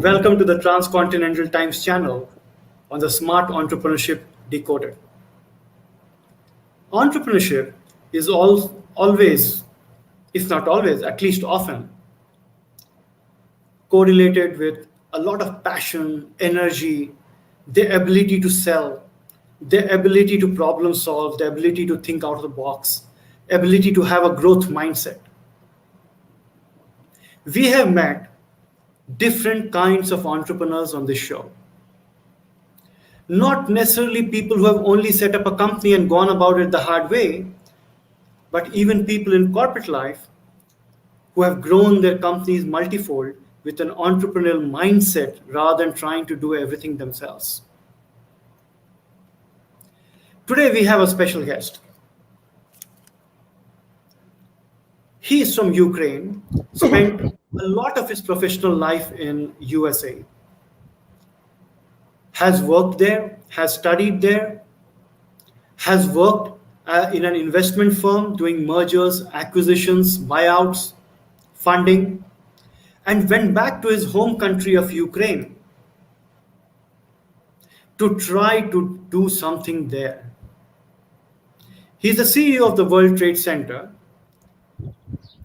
Welcome to the Transcontinental Times channel on the Smart Entrepreneurship Decoded. Entrepreneurship is always, if not always, at least often, correlated with a lot of passion, energy, the ability to sell, the ability to problem solve, the ability to think out of the box, ability to have a growth mindset. We have met different kinds of entrepreneurs on this show. Not necessarily people who have only set up a company and gone about it the hard way, but even people in corporate life who have grown their companies multifold with an entrepreneurial mindset rather than trying to do everything themselves. Today we have a special guest. He is from Ukraine, spent a lot of his professional life in USA, has worked there, has studied there, has worked in an investment firm doing mergers, acquisitions, buyouts, funding, and went back to his home country of Ukraine to try to do something there. He's the CEO of the World Trade Center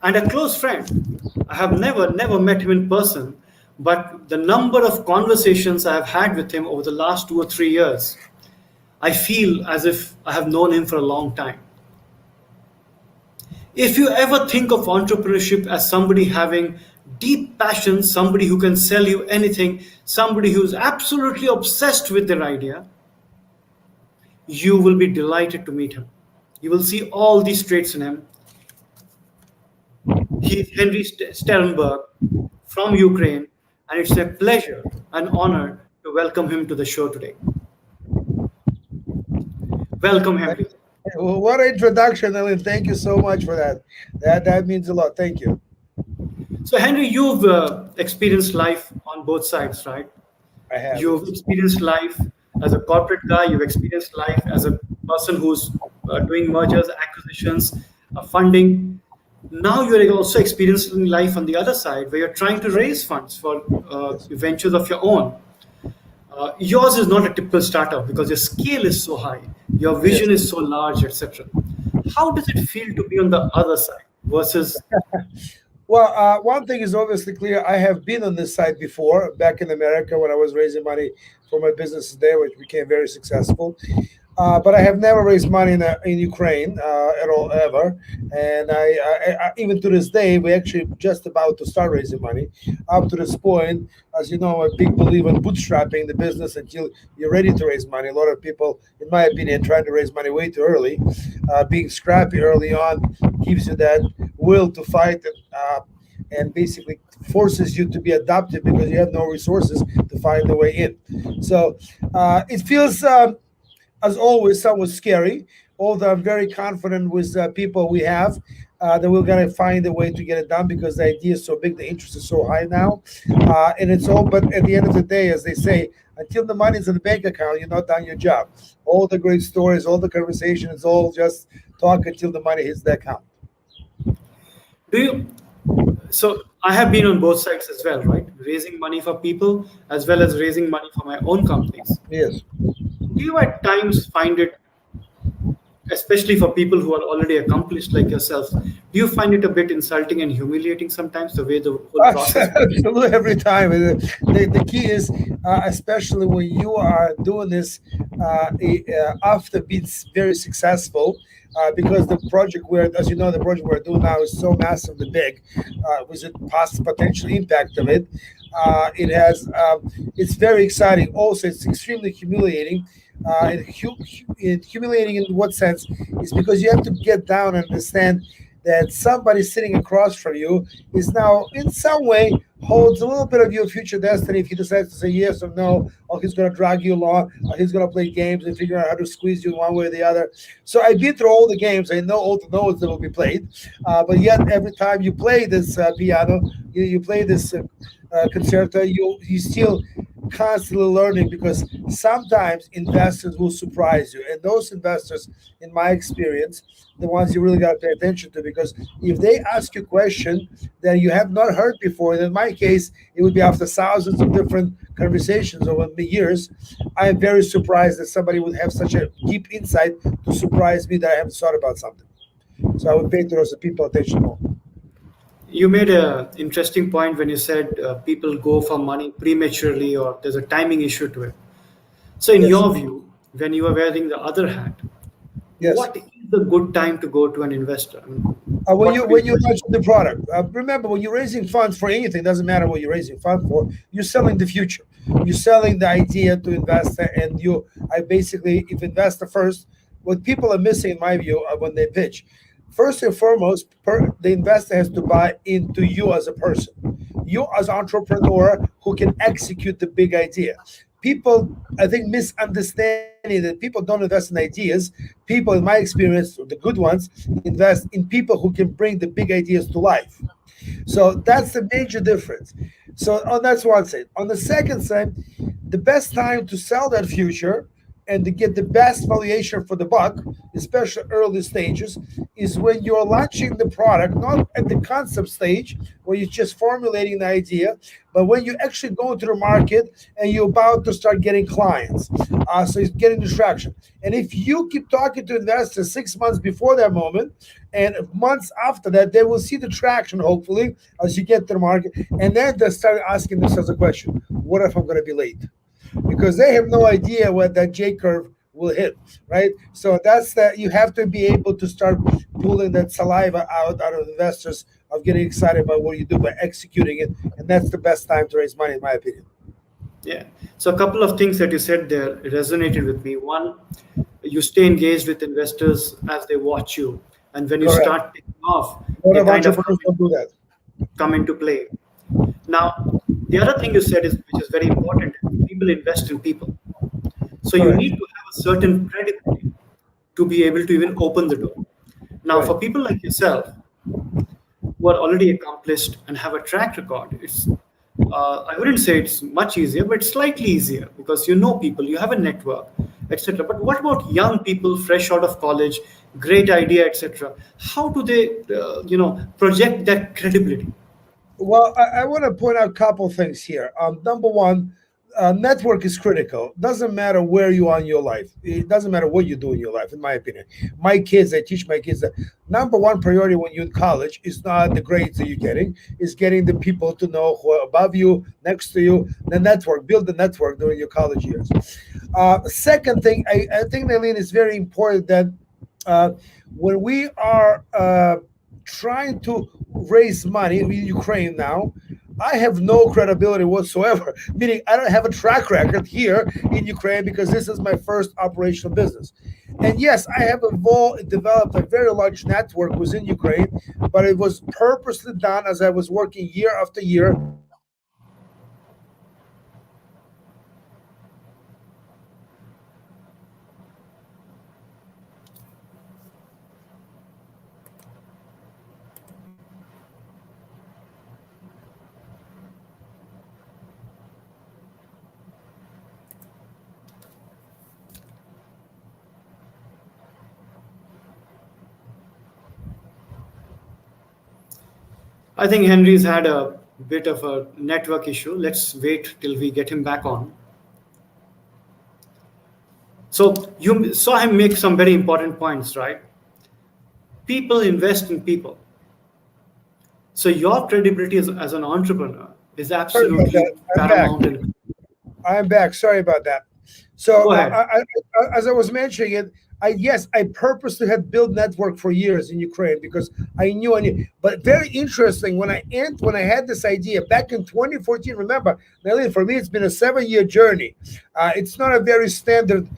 and a close friend. I have never met him in person, but the number of conversations I have had with him over the last 2 or 3 years, I feel as if I have known him for a long time. If you ever think of entrepreneurship as somebody having deep passion, somebody who can sell you anything, somebody who's absolutely obsessed with their idea, you will be delighted to meet him. You will see all these traits in him. He's Henry Shterenberg from Ukraine, and it's a pleasure and honor to welcome him to the show today. Welcome, Henry. Well, what an introduction, Nalin. Thank you so much for that. That means a lot. Thank you. So, Henry, you've experienced life on both sides, right? I have. You've experienced life as a corporate guy. You've experienced life as a person who's doing mergers, acquisitions, funding. Now you're also experiencing life on the other side where you're trying to raise funds for ventures of your own. Yours is not a typical startup because your scale is so high, your vision is so large, etc. How does it feel to be on the other side versus? Well, one thing is obviously clear. I have been on this side before, back in America when I was raising money for my businesses there, which became very successful. But I have never raised money in Ukraine at all, ever. And I even to this day, we're actually just about to start raising money. Up to this point, as you know, I'm a big believer in bootstrapping the business until you're ready to raise money. A lot of people, in my opinion, trying to raise money way too early. Being scrappy early on gives you that will to fight and basically forces you to be adaptive because you have no resources to find the way in. So it feels... as always, somewhat scary, although I'm very confident with people we have that we're going to find a way to get it done because the idea is so big, the interest is so high now. And it's all, but at the end of the day, as they say, until the money's in the bank account, you're not done your job. All the great stories, all the conversation, it's all just talk until the money hits the account. So I have been on both sides as well, right? Raising money for people as well as raising money for my own companies. Yes. Do you at times find it, especially for people who are already accomplished like yourself, do you find it a bit insulting and humiliating sometimes, the way the whole process? Absolutely, every time. The key is, especially when you are doing this after being very successful, because the project as you know, the project we're doing now is so massively big, with the past potential impact of it. It has, it's very exciting. Also, it's extremely humiliating. Humiliating in what sense? Is because you have to get down and understand that somebody sitting across from you is now in some way holds a little bit of your future destiny if he decides to say yes or no, or he's going to drag you along, or he's going to play games and figure out how to squeeze you one way or the other. So I've been through all the games. I know all the notes that will be played, but yet every time you play this piano, you play this concerto, you still constantly learning, because sometimes investors will surprise you. And those investors, in my experience, the ones you really got to pay attention to, because if they ask you a question that you have not heard before, and in my case, it would be after thousands of different conversations over the years, I am very surprised that somebody would have such a deep insight to surprise me that I haven't thought about something. So I would pay those people attention more. You made a interesting point when you said people go for money prematurely or there's a timing issue to it. So, in Yes, your view, when you are wearing the other hat, yes. what is the good time to go to an investor? I mean, When what you should be when the you best? launch the product, remember, when you're raising funds for anything, doesn't matter what you're raising funds for. You're selling the future. You're selling the idea to investor, and you. I basically, if investor first, what people are missing, in my view, when they pitch, first and foremost, the investor has to buy into you as a person, you as entrepreneur who can execute the big idea. People, I think, misunderstanding that people don't invest in ideas. People, in my experience, the good ones, invest in people who can bring the big ideas to life. So that's the major difference. So on that's one side. On the second side, the best time to sell that future and to get the best valuation for the buck, especially early stages, is when you're launching the product, not at the concept stage where you're just formulating the idea, but when you actually go into the market and you're about to start getting clients. So it's getting distraction. And if you keep talking to investors 6 months before that moment, and months after that, they will see the traction, hopefully, as you get to the market. And then they start asking themselves a question: what if I'm going to be late? Because they have no idea what that J curve will hit, right? So that's that. You have to be able to start pulling that saliva out of investors of getting excited about what you do by executing it. And that's the best time to raise money, in my opinion. Yeah. So, a couple of things that you said there resonated with me. One, you stay engaged with investors as they watch you. And when you Correct. start taking off, A lot they of kind of entrepreneurs don't do that. come into play. Now, the other thing you said is, which is very important, people invest in people. So you Correct. need to have a certain credibility to be able to even open the door. Now, Right. for people like yourself who are already accomplished and have a track record, it's I wouldn't say it's much easier, but it's slightly easier because you know people, you have a network, etc. But what about young people fresh out of college, great idea, etc.? How do they, project that credibility? Well, I want to point out a couple things here. Number one, network is critical. Doesn't matter where you are in your life. It doesn't matter what you do in your life, in my opinion. My kids, I teach my kids that number one priority when you're in college is not the grades that you're getting, is getting the people to know who are above you, next to you, the network, build the network during your college years. Second thing, I think, Nalin, is very important that uh, when we are trying to raise money in Ukraine now, I have no credibility whatsoever. Meaning, I don't have a track record here in Ukraine because this is my first operational business. And yes, I have developed a very large network within Ukraine, but it was purposely done as I was working year after year to build the network and to build the credibility and to build the trust with the investors. So I think that I think Henry's had a bit of a network issue. Let's wait till we get him back on. So you saw him make some very important points, right? People invest in people. So your credibility as an entrepreneur is sorry about that. absolutely I'm back. paramount. And I'm back. Sorry about that. So go ahead. as I was mentioning it, yes, I purposely had built network for years in Ukraine because I knew I knew. But very interesting when I had this idea back in 2014. Remember, Nalin, for me, it's been a 7-year journey. It's not a very standard.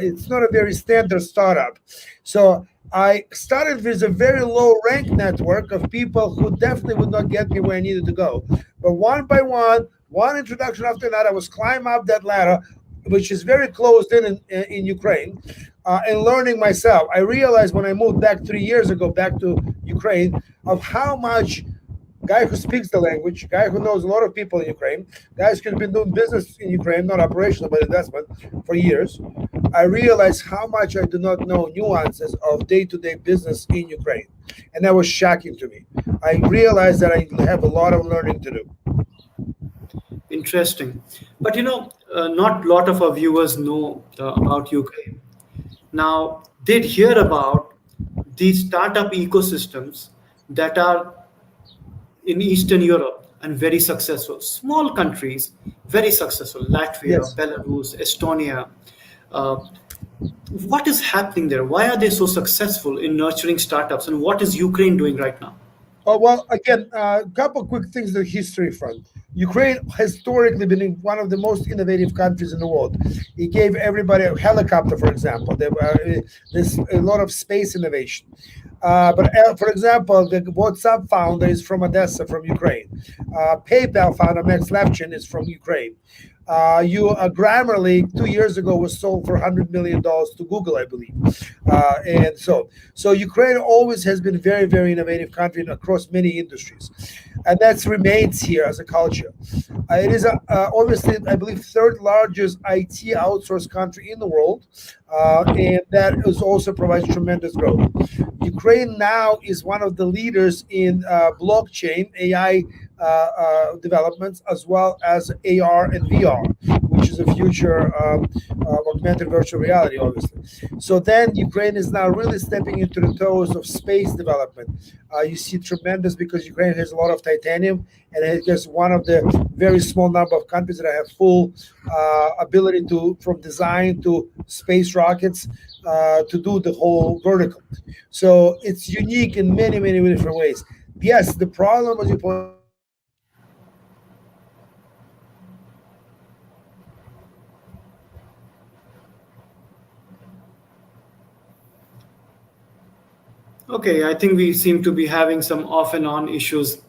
It's not a very standard startup. So I started with a very low rank network of people who definitely would not get me where I needed to go. But one by one introduction after another, I was climb up that ladder, which is very closed in Ukraine, and learning myself. I realized when I moved back 3 years ago back to Ukraine of how much guy who speaks the language, guy who knows a lot of people in Ukraine, guys who's been doing business in Ukraine, not operational but investment for years. I realized how much I do not know nuances of day-to-day business in Ukraine, and that was shocking to me. I realized that I have a lot of learning to do. Interesting. But not a lot of our viewers know about Ukraine. Now, they'd hear about these startup ecosystems that are in Eastern Europe and very successful. Small countries, very successful. Latvia, Yes. Belarus, Estonia. Uh, what is happening there? Why are they so successful in nurturing startups? And what is Ukraine doing right now? Oh, well, again, a couple quick things on the history front. Ukraine historically been one of the most innovative countries in the world. It gave everybody a helicopter, for example. There's a lot of space innovation. But for example, the WhatsApp founder is from Odessa, from Ukraine. PayPal founder Max Levchin is from Ukraine. Grammarly 2 years ago was sold for $100 million to Google, I believe. And so Ukraine always has been very, very innovative country across many industries, and that remains here as a culture. It is obviously, I believe, third largest IT outsourced country in the world, and that is also provides tremendous growth. Ukraine now is one of the leaders in blockchain AI developments, as well as AR and VR, which is a future augmented virtual reality, obviously. So then Ukraine is now really stepping into the toes of space development. You see tremendous, because Ukraine has a lot of titanium, and it's just one of the very small number of countries that have full ability to, from design to space rockets, to do the whole vertical. So it's unique in many, many different ways. Yes, the problem, as you point out, is that the economy is very fragmented. Okay, I think we seem to be having some off and on issues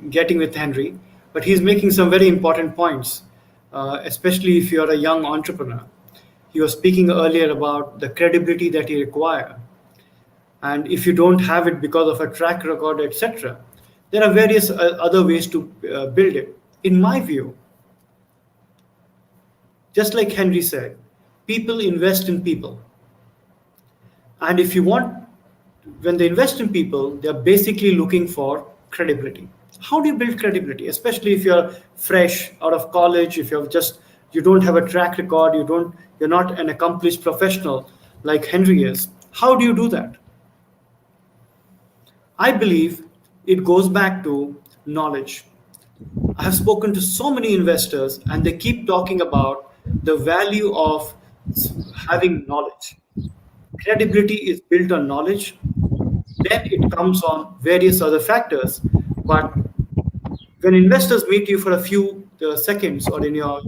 getting with Henry, but he's making some very important points, especially if you're a young entrepreneur. He was speaking earlier about the credibility that you require, and if you don't have it because of a track record, etc., there are various other ways to build it. In my view, just like Henry said, people invest in people. And if you want, when they invest in people, they're basically looking for credibility. How do you build credibility, especially if you're fresh out of college, if you don't have a track record, you're not an accomplished professional like Henry is? How do you do that? I believe it goes back to knowledge. I have spoken to so many investors, and they keep talking about the value of having knowledge. Credibility is built on knowledge, then it comes on various other factors. But when investors meet you for a few seconds or in your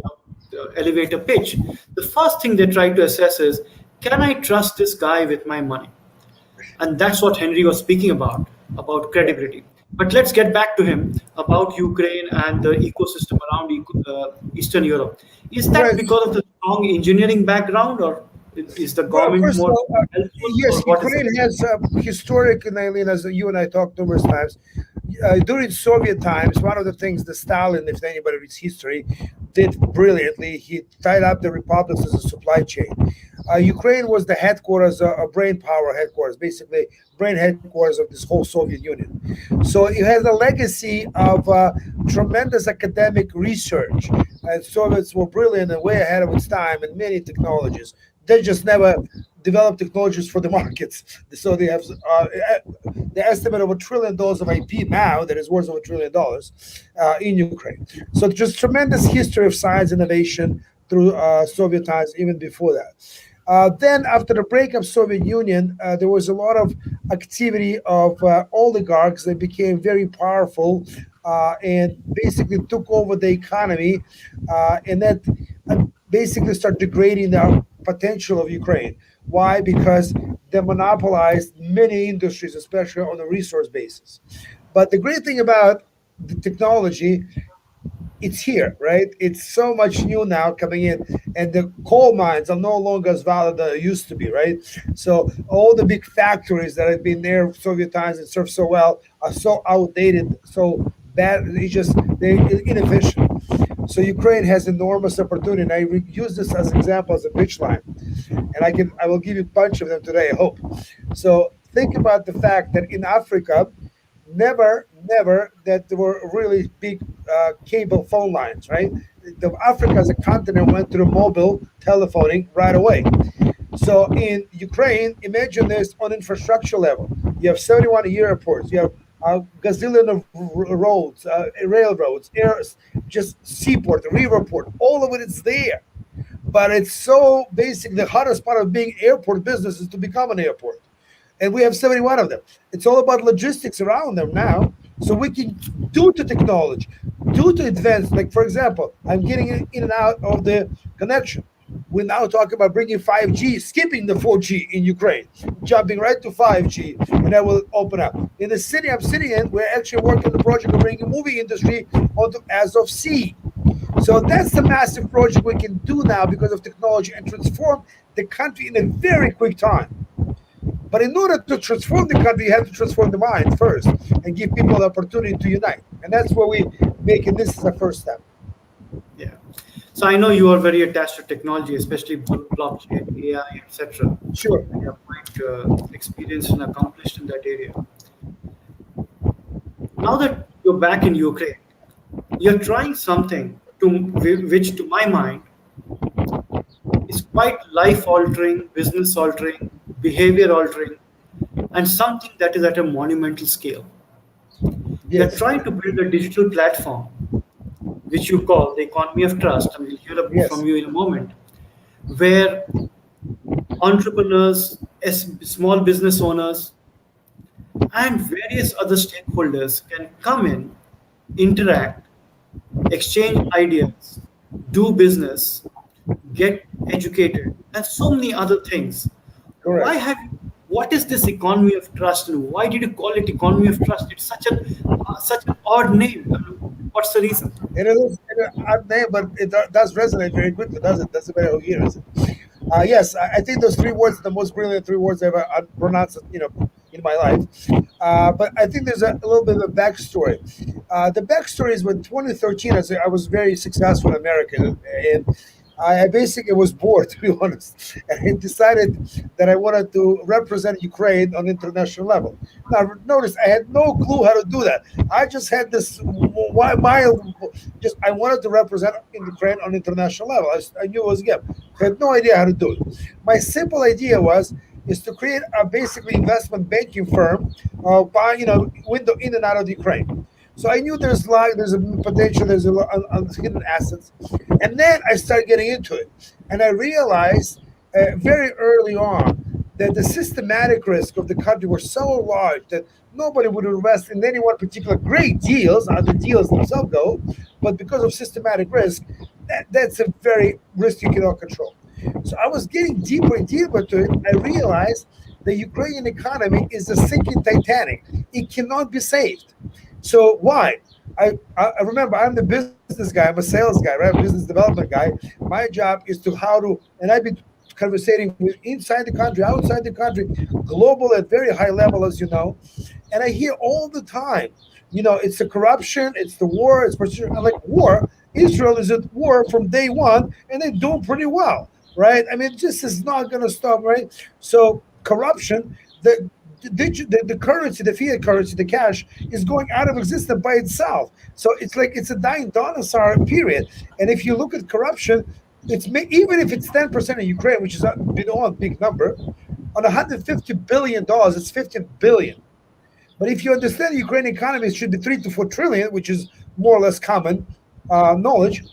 elevator pitch, the first thing they try to assess is, can I trust this guy with my money? And that's what Henry was speaking about credibility. But let's get back to him about Ukraine and the ecosystem around Eastern Europe. Is that Right. because of the strong engineering background, or is the Well, government first of more all, helpful, or yes, what is it? Ukraine has historic, Nalin, as you and I talked numerous times. During Soviet times, one of the things that Stalin, if anybody reads history, did brilliantly, he tied up the republics as a supply chain. Ukraine was the headquarters, a brain power headquarters, basically brain headquarters of this whole Soviet Union. So it has a legacy of tremendous academic research. And Soviets were brilliant and way ahead of its time in many technologies. They just never developed technologies for the markets. So they have the estimate of $1 trillion of IP now that is worth over $1 trillion in Ukraine. So just tremendous history of science innovation through Soviet times, even before that. Then, after the breakup of Soviet Union, there was a lot of activity of oligarchs that became very powerful and basically took over the economy, and that basically started degrading the potential of Ukraine. Why? Because they monopolized many industries, especially on a resource basis. But the great thing about the technology, it's here, right? It's so much new now coming in, and the coal mines are no longer as valid as they used to be, right? So all the big factories that had been there Soviet times and served so well are so outdated, so bad. They're inefficient. So Ukraine has enormous opportunity, and use this as an example as a pitch line, and I will give you a bunch of them today. I hope. So think about the fact that in Africa, never that there were really big cable phone lines, right? Africa as a continent went through mobile telephoning right away. So in Ukraine, imagine this on infrastructure level. You have 71 airports. You have a gazillion of roads, railroads, air, just seaport, riverport. All of it is there. But it's so basic. The hardest part of being airport business is to become an airport, and we have 71 of them. It's all about logistics around them now. So we can, due to technology, due to advance, like for example, I'm getting in and out of the connection. We're now talking about bringing 5G, skipping the 4G in Ukraine, jumping right to 5G, and that will open up. In the city I'm sitting in, we're actually working on the project of bringing movie industry onto as of sea. So that's the massive project we can do now because of technology and transform the country in a very quick time. But in order to transform the country, you have to transform the mind first and give people the opportunity to unite. And that's what we make it. This is the first step. Yeah. So I know you are very attached to technology, especially blockchain, AI, etc. Sure. And you're quite experienced and accomplished in that area. Now that you're back in Ukraine, you're trying something which, to my mind, is quite life altering, business altering, behavior altering, and something that is at a monumental scale. You're Yes. trying to build a digital platform, which you call the economy of trust, and we'll hear Yes. from you in a moment, where entrepreneurs, small business owners, and various other stakeholders can come in, interact, exchange ideas, do business, get educated, and so many other things. Why Correct. have what is this economy of trust, and why did you call it economy of trust? It's such an odd name. I mean, what's the reason? It is an odd name, but it does resonate very quickly, does it? That's the way who hears it. Yes, I think those three words are the most brilliant three words I've ever pronounced, in my life. But I think there's a little bit of a backstory. The backstory is when 2013, I was very successful in America, and I basically was bored, to be honest, and I decided that I wanted to represent Ukraine on international level. Now, notice I had no clue how to do that. I just had this mild, just I wanted to represent Ukraine on international level. I knew it was a game. I had no idea how to do it. My simple idea is to create a basically investment banking firm, buy window in and out of Ukraine. So I knew there's a potential, there's a hidden assets, and then I started getting into it, and I realized very early on that the systematic risk of the country was so large that nobody would invest in any one particular great deals, how the deals themselves go, but because of systematic risk, that's a very risk you cannot control. So I was getting deeper and deeper to it. I realized the Ukrainian economy is a sinking Titanic. It cannot be saved. So why? I remember I'm the business guy. I'm a sales guy, right? Business development guy. My job is to and I've been conversating with inside the country, outside the country, global at very high level, as you know. And I hear all the time, it's the corruption, it's the war, it's I'm like war. Israel is at war from day one, and they're doing pretty well, right? I mean, this is not going to stop, right? So corruption, the currency, the fiat currency, the cash is going out of existence by itself. So it's like it's a dying dinosaur period. And if you look at corruption, even if it's 10% of Ukraine, which is a big number, on $150 billion, it's 15 billion. But if you understand the Ukrainian economy should be 3 to 4 trillion, which is more or less common knowledge,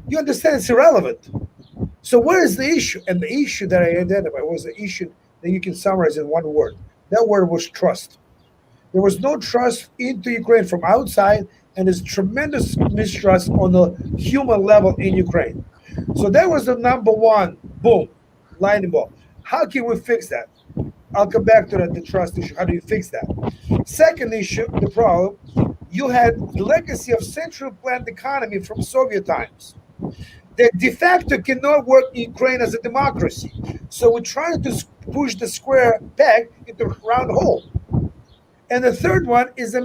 you understand it's irrelevant. So where is the issue? And the issue that I identified was the issue that you can summarize in one word. That word was trust. There was no trust into Ukraine from outside, and there's tremendous mistrust on the human level in Ukraine. So that was the number one, boom, lightning ball. How can we fix that? I'll come back to that, the trust issue. How do you fix that? Second issue, the problem, you had the legacy of central planned economy from Soviet times that de facto cannot work in Ukraine as a democracy. So we're trying to push the square peg into a round hole. And the third one is the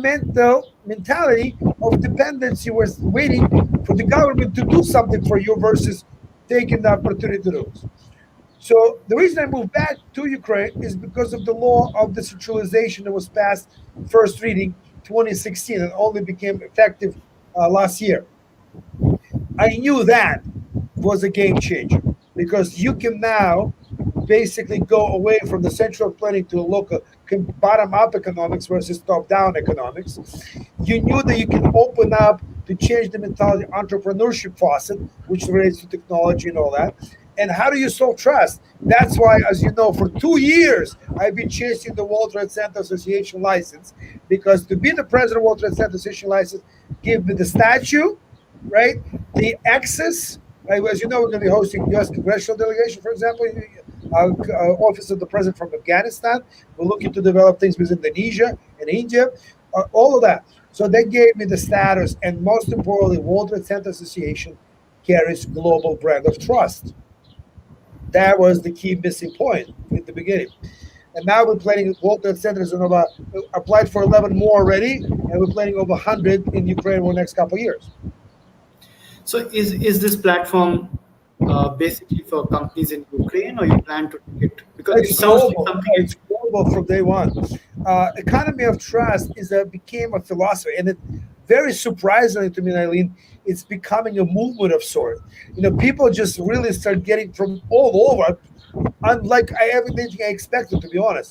mentality of dependency, was waiting for the government to do something for you versus taking the opportunity to do. So the reason I moved back to Ukraine is because of the law of decentralization that was passed first reading 2016 and only became effective last year. I knew that was a game changer because you can now basically go away from the central planning to a local bottom up economics versus top down economics. You knew that you can open up to change the mentality, entrepreneurship faucet, which relates to technology and all that. And how do you solve trust? That's why, as you know, for 2 years, I've been chasing the World Trade Center Association license, because to be the president of World Trade Center Association license, give me the statue, right? The access. Right? As you know, we're going to be hosting U.S. congressional delegation, for example, office of the president from Afghanistan. We're looking to develop things with Indonesia and India, all of that. So they gave me the status, and most importantly, World Trade Center Association carries global brand of trust. That was the key missing point in the beginning. And now we're planning World Trade Centers and over applied for 11 more already, and we're planning over 100 in Ukraine over the next couple of years. So is this platform basically for companies in Ukraine, or you plan to take it? Because it It's sounds like global. something. It's global from day one. Economy of trust became a philosophy, and it very surprisingly to me, Nalin, it's becoming a movement of sort. People just really start getting from all over, unlike everything I expected, to be honest.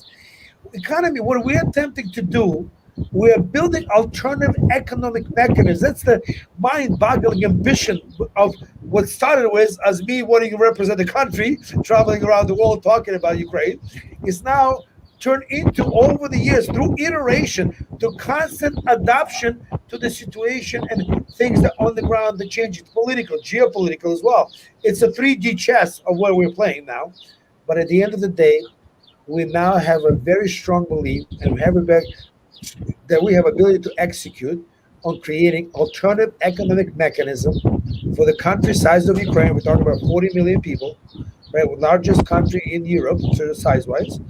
Economy, what we're attempting to do, we are building alternative economic mechanisms. That's the mind-boggling ambition of what started with as me wanting to represent the country, traveling around the world talking about Ukraine, is now turned into, over the years, through iteration, to constant adoption to the situation and things that on the ground that change. It's political, geopolitical as well. It's a 3D chess of where we're playing now. But at the end of the day, we now have a very strong belief, and we have that we have ability to execute on creating alternative economic mechanism for the country size of Ukraine. We're talking about 40 million people, right? The largest country in Europe, size-wise.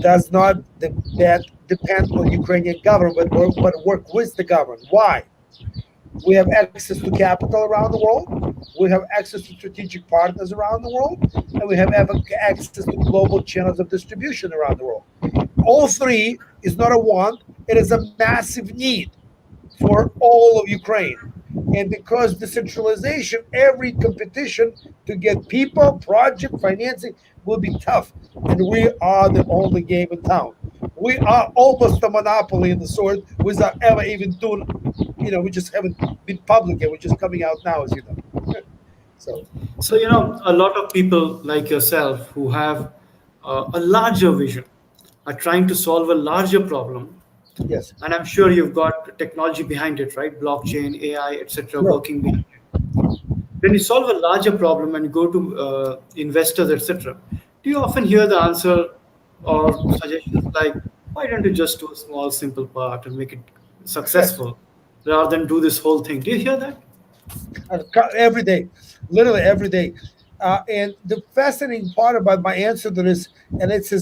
Does not depend on Ukrainian government, but work with the government. Why? We have access to capital around the world. We have access to strategic partners around the world, and we have access to global channels of distribution around the world. All three is not a want; it is a massive need for all of Ukraine. And because decentralization, every competition to get people, project financing will be tough. And we are the only game in town. We are almost a monopoly in the sort without ever even doing, we just haven't been public yet. We're just coming out now, as you know. So, So, a lot of people like yourself who have a larger vision are trying to solve a larger problem. yes. And I'm sure you've got technology behind it, right? Blockchain, AI, etc., Sure. working behind it. When you solve a larger problem and go to investors, etc., do you often hear the answer or suggestions like, why don't you just do a small, simple part and make it Yes. successful rather than do this whole thing? Do you hear that? Every day, literally every day. And the fascinating part about my answer to this, and it's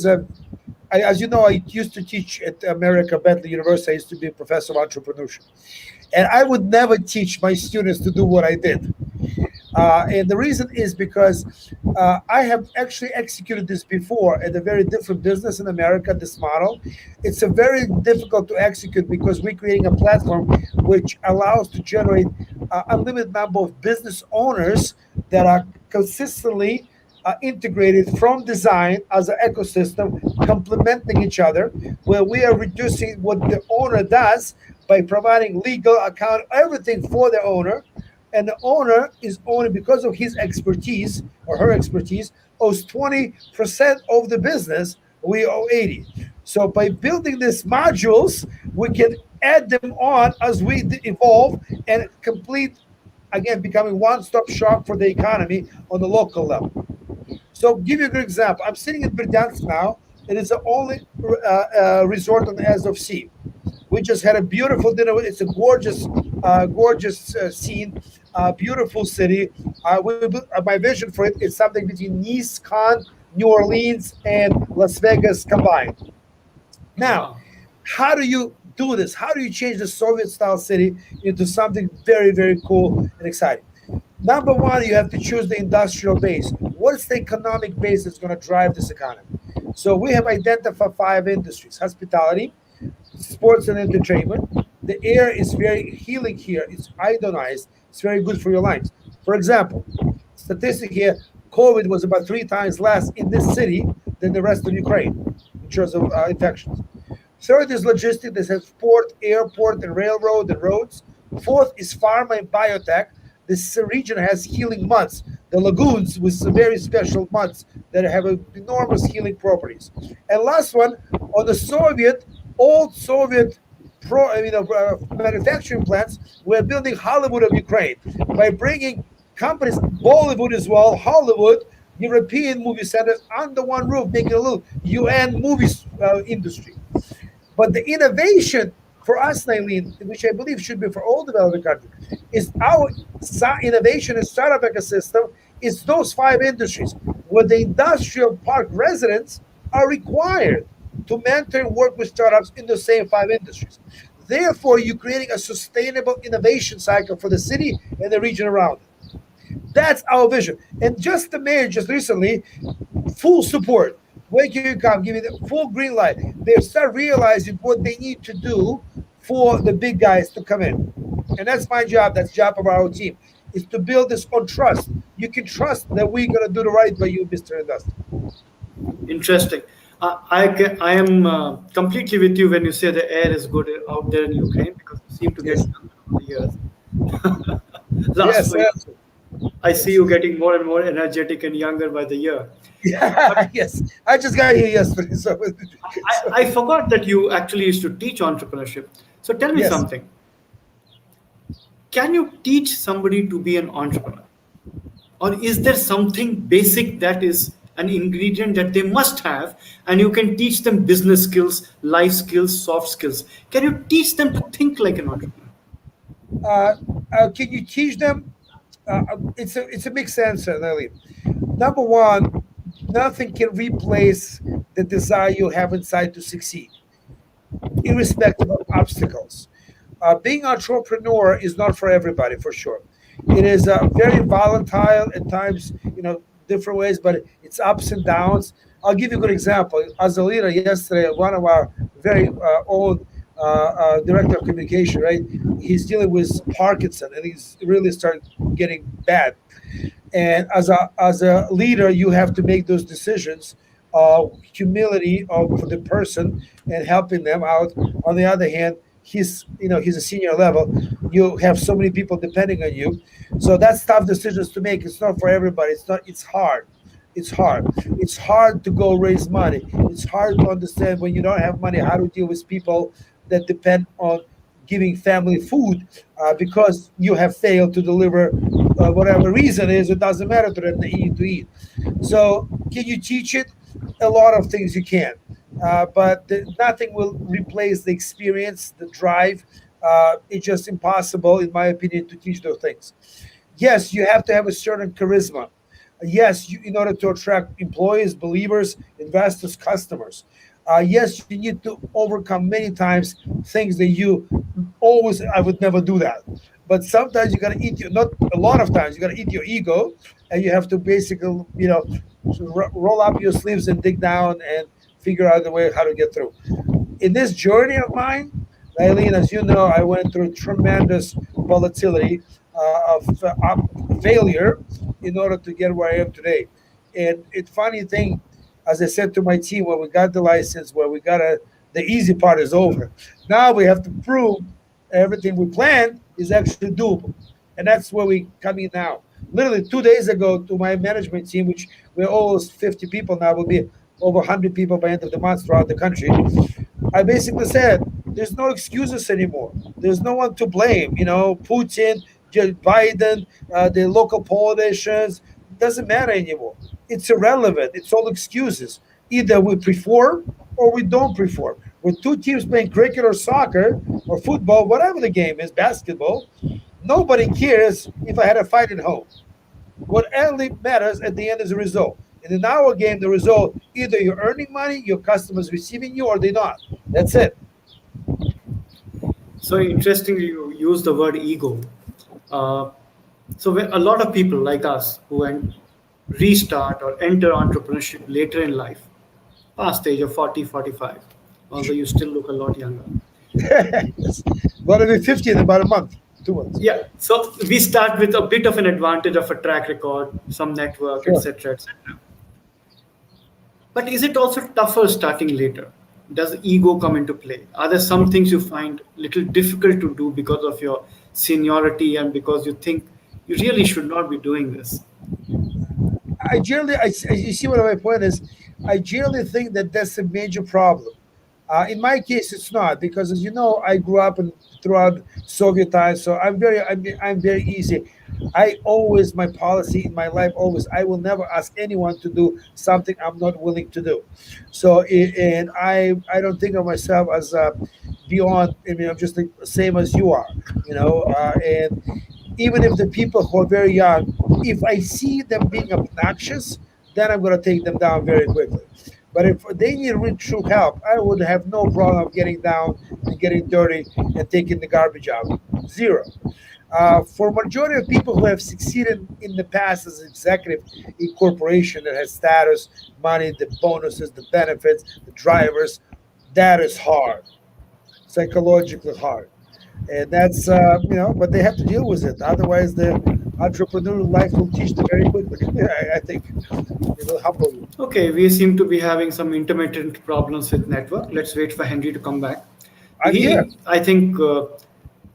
as you know, I used to teach at America Bentley University. I used to be a professor of entrepreneurship, and I would never teach my students to do what I did. And the reason is because I have actually executed this before at a very different business in America, this model. It's a very difficult to execute because we're creating a platform which allows to generate unlimited number of business owners that are consistently integrated from design as an ecosystem, complementing each other, where we are reducing what the owner does by providing legal account, everything for the owner. And the owner is only, because of his expertise or her expertise, owes 20% of the business. We owe 80. So by building these modules, we can add them on as we evolve and complete, again, becoming one-stop shop for the economy on the local level. So give you a good example. I'm sitting in Berdansk now. It is the only resort on the Azov Sea. We just had a beautiful dinner. It's a gorgeous, gorgeous scene, beautiful city. My vision for it is something between Nice, Cannes, New Orleans, and Las Vegas combined. Now, Wow. how do you do this? How do you change the Soviet style city into something very, very cool and exciting? Number one, you have to choose the industrial base. What's the economic base that's going to drive this economy? So we have identified five industries: hospitality, sports and entertainment. The air is very healing here. It's iodinized. It's very good for your lungs. For example, statistic here: COVID was about 3 times less in this city than the rest of Ukraine in terms of infections. Third is logistics. This has port, airport, and railroad and roads. Fourth is pharma and biotech. This region has healing muds, the lagoons with some very special muds that have enormous healing properties. And last one, on the old Soviet manufacturing plants, we're building Hollywood of Ukraine by bringing companies, Bollywood as well, Hollywood, European movie centers under one roof, making a little UN movies industry. But the innovation for us, Nalin, which I believe should be for all developing countries, is our innovation and startup ecosystem is those five industries where the industrial park residents are required to mentor and work with startups in the same five industries. Therefore, you're creating a sustainable innovation cycle for the city and the region around it. That's our vision. And just the mayor just recently, full support. Where can you come? Give me the full green light. They start realizing what they need to do for the big guys to come in. And that's my job. That's the job of our team, is to build this on trust. You can trust that we're going to do the right by you, Mr. Investor. Interesting. I am completely with you when you say the air is good out there in Ukraine because you seem to get Yes. younger over the years. Last Yes. 4 years, Yes. I see Yes. you getting more and more energetic and younger by the year. But Yeah, yes. I just got here yesterday. So, so I forgot that you actually used to teach entrepreneurship. So tell me yes. something. Can you teach somebody to be an entrepreneur? Or is there something basic that is an ingredient that they must have and you can teach them business skills, life skills, soft skills? Can you teach them to think like an entrepreneur? Uh, can you teach them? It's a mixed answer, Nelly. Number one, nothing can replace the desire you have inside to succeed, irrespective of obstacles. Being entrepreneur is not for everybody, for sure. It is very volatile at times, different ways, but it's ups and downs. I'll give you a good example. As a leader, yesterday, one of our very old director of communication, right? He's dealing with Parkinson, and he's really started getting bad. And as a leader, you have to make those decisions of humility for the person and helping them out. On the other hand, he's a senior level. You have so many people depending on you, so that's tough decisions to make. It's not for everybody. It's hard. It's hard to go raise money. It's hard to understand when you don't have money how to deal with people that depend on giving family food because you have failed to deliver. Whatever reason is, it doesn't matter to them. They need to eat. So can you teach it? A lot of things you can, but nothing will replace the experience, the drive. It's just impossible, in my opinion, to teach those things. Yes, you have to have a certain charisma. Yes, in order to attract employees, believers, investors, customers. Yes, you need to overcome many times things that you always, I would never do that. But sometimes you gotta eat your, not a lot of times, you gotta eat your ego, and you have to basically, roll up your sleeves and dig down and figure out the way how to get through. In this journey of mine, Eileen, as you know, I went through tremendous volatility of failure in order to get where I am today. And it's funny thing, as I said to my team, when we got the license, where we got the easy part is over. Now we have to prove everything we planned is actually doable. And that's where we come in now. Literally 2 days ago, to my management team, which we're almost 50 people now, will be over 100 people by end of the month throughout the country. I basically said, there's no excuses anymore. There's no one to blame. Putin, Biden, the local politicians, doesn't matter anymore. It's irrelevant. It's all excuses. Either we perform or we don't perform. with two teams playing cricket or soccer or football, whatever the game is, basketball, nobody cares if I had a fight at home. What only matters at the end is the result. And in our game, the result, either you're earning money, your customers receiving you, or they're not. That's it. So interestingly, you use the word ego. Uh, so a lot of people like us who restart or enter entrepreneurship later in life, past the age of 40, 45, although you still look a lot younger. Yes. Gonna be 50 in about a month, 2 months. Yeah, so we start with a bit of an advantage of a track record, some network, Sure. etc., etc. But is it also tougher starting later? Does ego come into play? Are there some things you find little difficult to do because of your seniority and because you think you really should not be doing this? I generally, you see what my point is. I generally think that that's a major problem. In my case, it's not because, as you know, I grew up in throughout Soviet times, so I'm very easy. I always my policy in my life always I will never ask anyone to do something I'm not willing to do. So and I don't think of myself as beyond. I mean, I'm just the same as you are, and even if the people who are very young, if I see them being obnoxious, then I'm going to take them down very quickly. But if they need real true help, I would have no problem getting down and getting dirty and taking the garbage out. Zero. For majority of people who have succeeded in the past as executive in corporation that has status, money, the bonuses, the benefits, the drivers, that is hard, psychologically hard, and that's but they have to deal with it. Otherwise, the entrepreneurial life will teach them very quickly. I think it will humble you. Okay, we seem to be having some intermittent problems with network. Let's wait for Henry to come back. I'm here. I think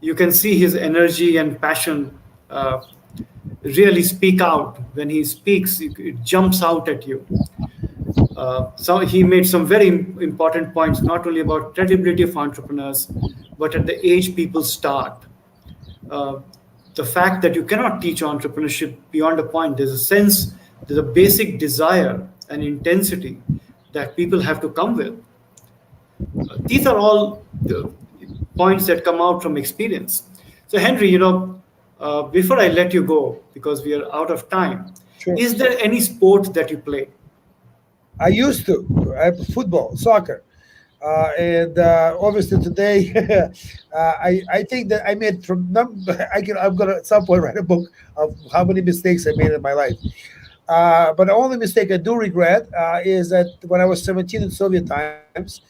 you can see his energy and passion really speak out. When he speaks, it jumps out at you. So he made some very important points, not only about credibility of entrepreneurs, but at the age people start. Uh, the fact that you cannot teach entrepreneurship beyond a point. There's a basic desire and intensity that people have to come with. These are all the points that come out from experience. So, Henry, before I let you go, because we are out of time, Sure. is there any sport that you play? I used to. I football, soccer, and obviously today, I think that I made from I'm gonna at some point write a book of how many mistakes I made in my life. But the only mistake I do regret is that when I was 17 in Soviet times,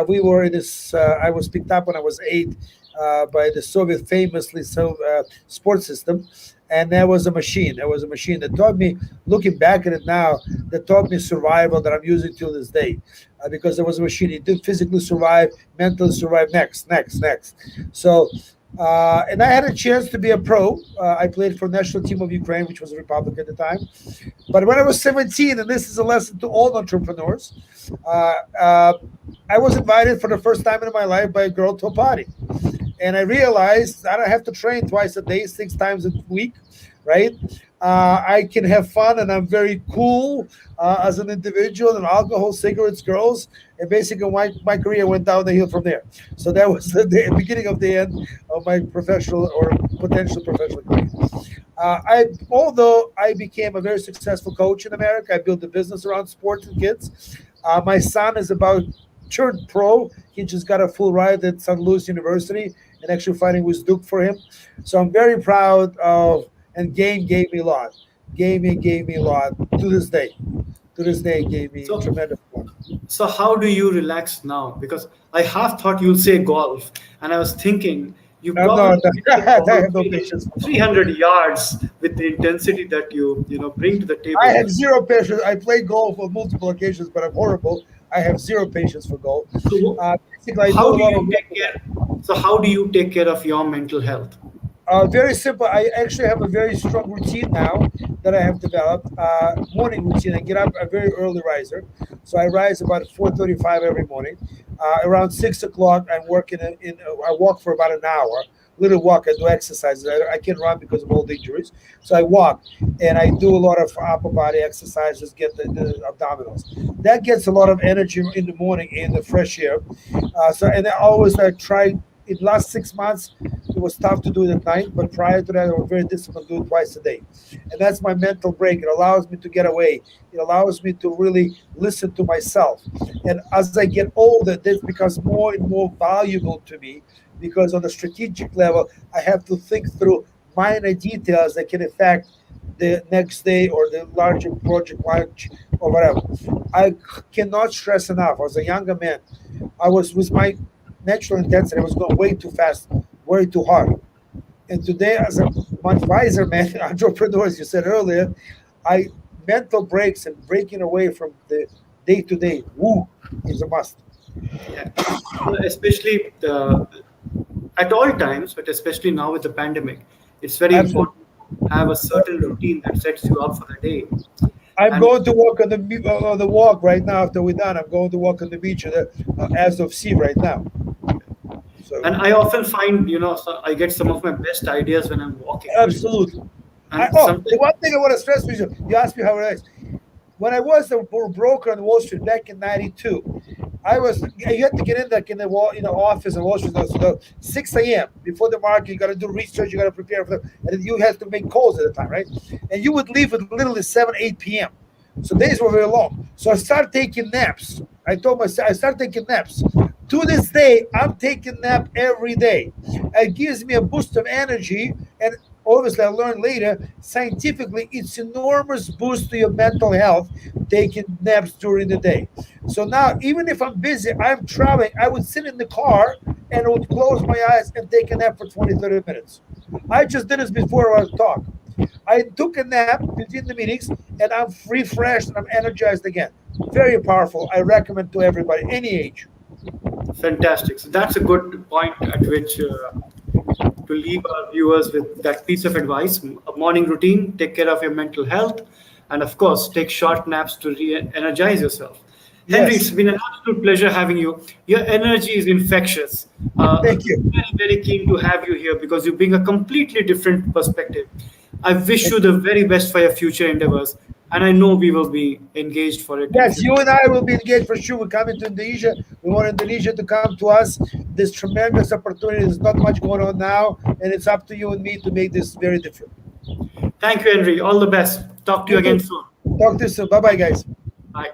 we were in this. I was picked up when I was 8 by the Soviet famously sports system, and there was a machine. There was a machine that taught me. Looking back at it now, that taught me survival that I'm using till this day, because there was a machine. It did physically survive, mentally survive. Next. So. And I had a chance to be a pro. I played for national team of Ukraine, which was a republic at the time. But when I was 17, and this is a lesson to all entrepreneurs, uh, uh, I was invited for the first time in my life by a girl to a party. And I realized I don't have to train twice a day, 6 times a week, right? I can have fun, and I'm very cool as an individual. And alcohol, cigarettes, girls, and basically my career went down the hill from there. So that was the beginning of the end of my professional or potential professional career. Although I became a very successful coach in America, I built a business around sports and kids. My son is about turned pro. He just got a full ride at St. Louis University and actually fighting with Duke for him. So I'm very proud of, and game gave me a lot. Gaming gave me a lot to this day. To this day, gave me So, tremendous lot. so how do you relax now? Because I half thought you'll say golf, and I was thinking you I'm not, probably hit I the ball have no patience for golf. 300 yards with the intensity that you bring to the I table. have zero patience. I play golf on multiple occasions, but I'm horrible. I have zero patience for golf. So Basically, I do how a do lot you of take care? So how do you take care of your mental health? very simple. I actually have a very strong routine now that I have developed. Morning routine. I get up a very early riser, so I rise about 4:35 every morning. Around 6 o'clock, I'm working I walk for about an hour. little walk. I do exercises. I can't run because of all the injuries, so I walk, and I do a lot of upper body exercises, get the abdominals. That gets a lot of energy in the morning in the fresh air. So and I always try. In the last 6 months, it was tough to do it at night, but prior to that, I was very disciplined to do it twice a day. And that's my mental break. It allows me to get away. It allows me to really listen to myself. And as I get older, this becomes more and more valuable to me because on the strategic level, I have to think through minor details that can affect the next day or the larger project launch or whatever. I cannot stress enough. As a younger man, I was with my natural intensity. I was going way too fast, way too hard. And today, as a much wiser man, entrepreneur, as you said earlier, I mental breaks and breaking away from the day to day. Woo is a must. Yeah. Especially at all times, but especially now with the pandemic, it's very Absolutely. important to have a certain routine that sets you up for the day. I'm And going to walk on the walk right now. After we're done, I'm going to walk on the beach as of sea right now. So I often find, so I get some of my best ideas when I'm walking. absolutely. And The sometimes, one thing I want to stress with you, you asked me how it is. When I was a broker on Wall Street back in '92, you had to get in like in the office in Wall Street so 6 a.m. before the market. You got to do research, you got to prepare for them, and you had to make calls at the time, right? And you would leave at literally 7, 8 p.m. So days were very long. So I started taking naps. I told myself I started taking naps. To this day, I'm taking nap every day. It gives me a boost of energy, and obviously I learned later scientifically it's enormous boost to your mental health taking naps during the day. So now even if I'm busy, I'm traveling, I would sit in the car and I would close my eyes and take a nap for 20, 30 minutes. I just did this before I was talk. I took a nap between the meetings and I'm refreshed and I'm energized again. Very powerful. I recommend to everybody, any age. fantastic. So that's a good point at which to leave our viewers with that piece of advice: a morning routine, take care of your mental health, and of course, take short naps to re-energize yourself. Henry, it's Yes. been an absolute pleasure having you. Your energy is infectious. Thank you. Very, very keen to have you here because you bring a completely different perspective. I wish you the very best for your future endeavors, and I know we will be engaged for it in Yes, future. you and I will be engaged for sure. We're coming to Indonesia. We want Indonesia to come to us. This tremendous opportunity. There's not much going on now, and it's up to you and me to make this very different. Thank you, Henry. All the best. Talk to you You again too. soon. Talk to you soon. Bye bye, guys. Bye.